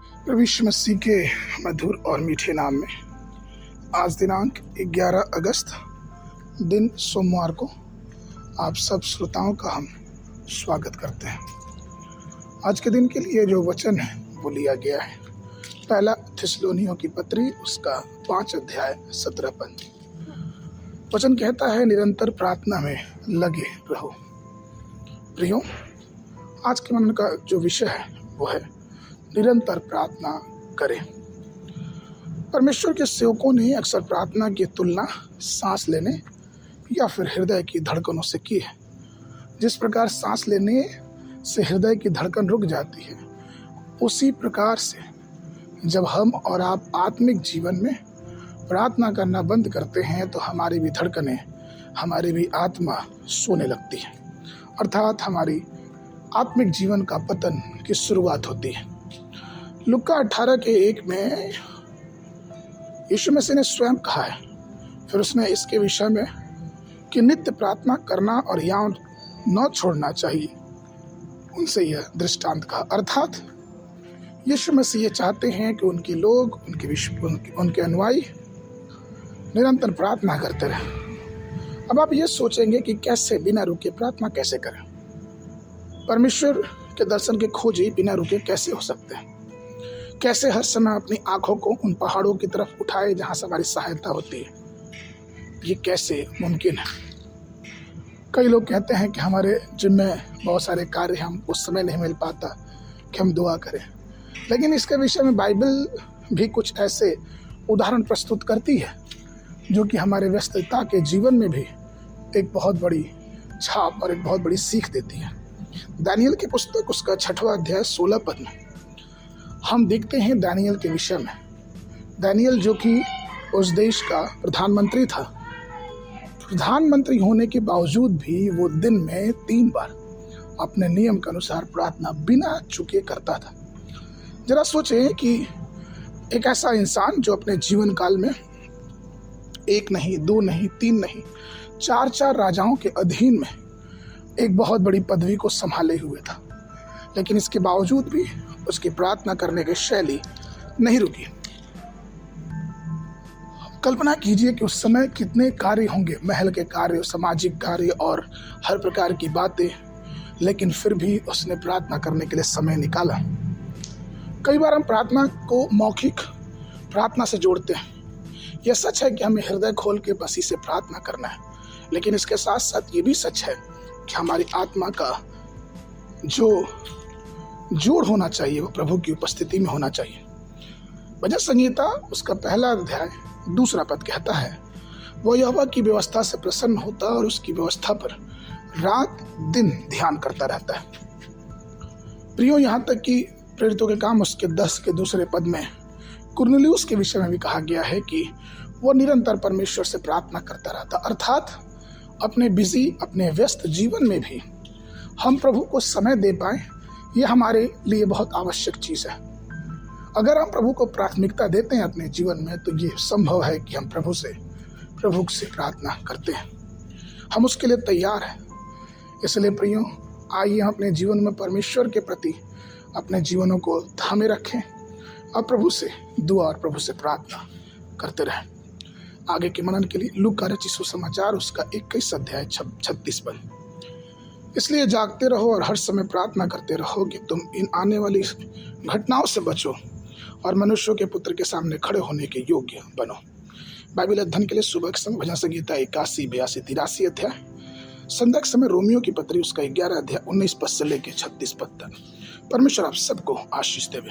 प्रभु यीशु मसीह के मधुर और मीठे नाम में आज दिनांक 11 अगस्त दिन सोमवार को आप सब श्रोताओं का हम स्वागत करते हैं। आज के दिन के लिए जो वचन है वो लिया गया है पहला थिस्सलुनीयों की पत्री उसका 5 अध्याय 17 पद। वचन कहता है, निरंतर प्रार्थना में लगे रहो। प्रियो, आज के मनन का जो विषय है वो है निरंतर प्रार्थना करें। परमेश्वर के सेवकों ने अक्सर प्रार्थना की तुलना सांस लेने या फिर हृदय की धड़कनों से की है। जिस प्रकार सांस लेने से हृदय की धड़कन रुक जाती है, उसी प्रकार से जब हम और आप आत्मिक जीवन में प्रार्थना करना बंद करते हैं तो हमारी भी धड़कनें, हमारी भी आत्मा सोने लगती है, अर्थात हमारी आत्मिक जीवन का पतन की शुरुआत होती है। लुका 18 के 1 में यीशु मसीह ने स्वयं कहा है, फिर उसने इसके विषय में कि नित्य प्रार्थना करना और यहाँ न छोड़ना चाहिए, उनसे यह दृष्टांत कहा। अर्थात यीशु मसीह ये चाहते हैं कि उनके लोग, उनके अनुयायी निरंतर प्रार्थना करते रहें। अब आप ये सोचेंगे कि कैसे बिना रुके प्रार्थना कैसे करें। परमेश्वर के दर्शन के खोजी बिना रुके कैसे हो सकते हैं? कैसे हर समय अपनी आंखों को उन पहाड़ों की तरफ उठाए जहां से हमारी सहायता होती है? ये कैसे मुमकिन है? कई लोग कहते हैं कि हमारे जिम्मे बहुत सारे कार्य, हम उस समय नहीं मिल पाता कि हम दुआ करें। लेकिन इसके विषय में बाइबल भी कुछ ऐसे उदाहरण प्रस्तुत करती है जो कि हमारे व्यस्तता के जीवन में भी एक बहुत बड़ी छाप और एक बहुत बड़ी सीख देती है। दानियल की पुस्तक उसका 6वां अध्याय 16 पद में हम देखते हैं दानियल के विषय में। दानियल जो कि उस देश का प्रधानमंत्री था, प्रधानमंत्री होने के बावजूद भी वो दिन में 3 बार अपने नियम के अनुसार प्रार्थना बिना चुके करता था। जरा सोचें कि एक ऐसा इंसान जो अपने जीवन काल में 1 नहीं, 2 नहीं, 3 नहीं, 4 राजाओं के अधीन में एक बहुत बड़ी पदवी को संभाले हुए था, लेकिन इसके बावजूद भी उसकी प्रार्थना करने की शैली नहीं रुकी। कल्पना कीजिए कि उस समय कितने कार्य होंगे, महल के कार्य, सामाजिक कार्य और हर प्रकार की बातें, लेकिन फिर भी उसने प्रार्थना करने के लिए समय निकाला। कई बार हम प्रार्थना को मौखिक प्रार्थना से जोड़ते हैं। यह सच है कि हमें हृदय खोल के बस से प्रार्थना करना है, लेकिन इसके साथ साथ ये भी सच है कि हमारी आत्मा का जो जोड़ होना चाहिए वो प्रभु की उपस्थिति में होना चाहिए। भजन संहिता उसका 1 अध्याय 2 पद कहता है, वो यहोवा की व्यवस्था से प्रसन्न होता और उसकी व्यवस्था पर रात दिन ध्यान करता रहता है। प्रियो, यहाँ तक कि प्रेरितों के काम उसके 10 के 2 पद में कुरनेलियुस के विषय में भी कहा गया है कि वो निरंतर परमेश्वर से प्रार्थना करता रहता। अर्थात अपने व्यस्त जीवन में भी हम प्रभु को समय दे पाए, ये हमारे लिए बहुत आवश्यक चीज़ है। अगर हम प्रभु को प्राथमिकता देते हैं अपने जीवन में, तो ये संभव है कि हम प्रभु से प्रार्थना करते हैं। हम उसके लिए तैयार हैं। इसलिए प्रियो, आइए हम अपने जीवन में परमेश्वर के प्रति अपने जीवनों को थामे रखें और प्रभु से दुआ और प्रभु से प्रार्थना करते रहें। आगे के मनन के लिए लूका रचित सुसमाचार उसका 21 अध्याय 36 पद। इसलिए जागते रहो और हर समय प्रार्थना करते रहो कि तुम इन आने वाली घटनाओं से बचो और मनुष्यों के पुत्र के सामने खड़े होने के योग्य बनो। बाइबल अध्ययन के लिए सुबह के समय भजन संहिता 81, 82, 83 अध्याय, संध्या के समय रोमियो की पत्री उसका 11 अध्याय 19 पद से लेकर 36 पद तक। परमेश्वर आप सबको आशीष देवे।